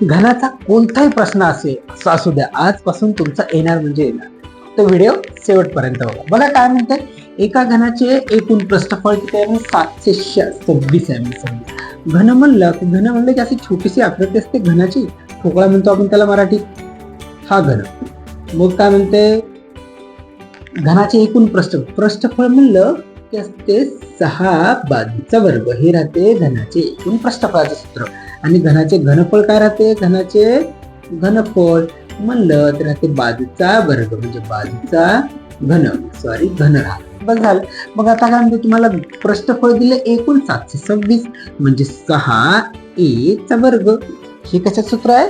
घनाचा कोणताही प्रश्न असू द्या, आजपासून तुमचा येणार म्हणजे येणार. तो व्हिडिओ शेवटपर्यंत बघा. बघा काय म्हणते, एका घनाचे एकूण पृष्ठफळ किती आहे? 726 आहे. 26 घन म्हणलं की अशी छोटीशी आकृती असते घनाची, ठोकळा म्हणतो आपण त्याला मराठीत. हा घन. मग काय म्हणते, घनाचे एकूण पृष्ठफळ म्हणलं की असते 6 बाजूचा वर्ग. हे राहते घनाचे एकूण पृष्ठफळाचे सूत्र. आणि घनाचे घनफळ काय राहते? घनाचे घनफळ म्हणलं तर राहते बाजूचा वर्ग, म्हणजे बाजूचा घन राहते. बस झालं. मग आता काय म्हणते, तुम्हाला पृष्ठफळ दिले एकूण 726 म्हणजे 6a चा वर्ग. हे कशाचं सूत्र आहे?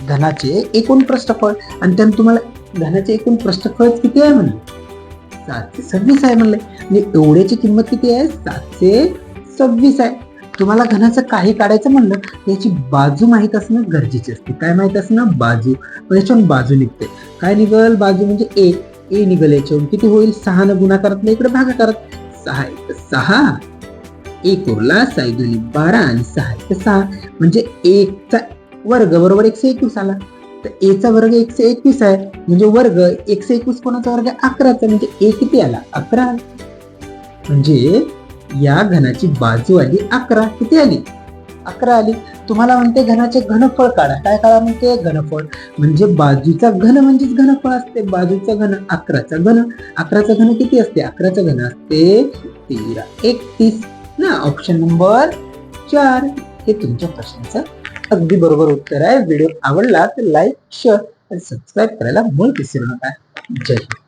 घनाचे एकूण पृष्ठफळ. आणि त्यानं तुम्हाला घनाचे एकूण पृष्ठफळ किती आहे म्हणले? 726 आहे म्हणले. म्हणजे एवढ्याची किंमत किती आहे? 726 आहे. तुम्हाला घनाचं काही काढायचं म्हणलं याची बाजू माहित असणं गरजेचे असते. काय माहित असणं? बाजू. पण याच्यावरून बाजू निघते. काय निघल? बाजू म्हणजे ए निघल. याच्यावरून किती होईल? 6 न गुणाकारात इकडे भागाकारात. 6 6 एक उरला, 6 2 12 आणि 6 6 म्हणजे 1 चा वर्ग बरोबर 121 आला. तर ए चा वर्ग 121 आहे, म्हणजे वर्ग 121 कोणाचा वर्ग? 11चा. म्हणजे ए किती आला? 11. म्हणजे या घनाची बाजू आली 11. किती आली? 11 आली. तुम्हाला म्हणते घनाचे घनफळ काढा. काय काढा म्हणते? घनफळ. म्हणजे बाजूचा घन म्हणजेच घनफळ असते. बाजूचा घन 11चा घन. 11चा घन किती असते? 11चा घन असते 13 31 ना. ऑप्शन नंबर 4 हे तुमच्या प्रश्नाचं अगदी बरोबर उत्तर आहे. व्हिडिओ आवडला तर लाईक, शेअर आणि सबस्क्राईब करायला विसरू नका. जय हिंद.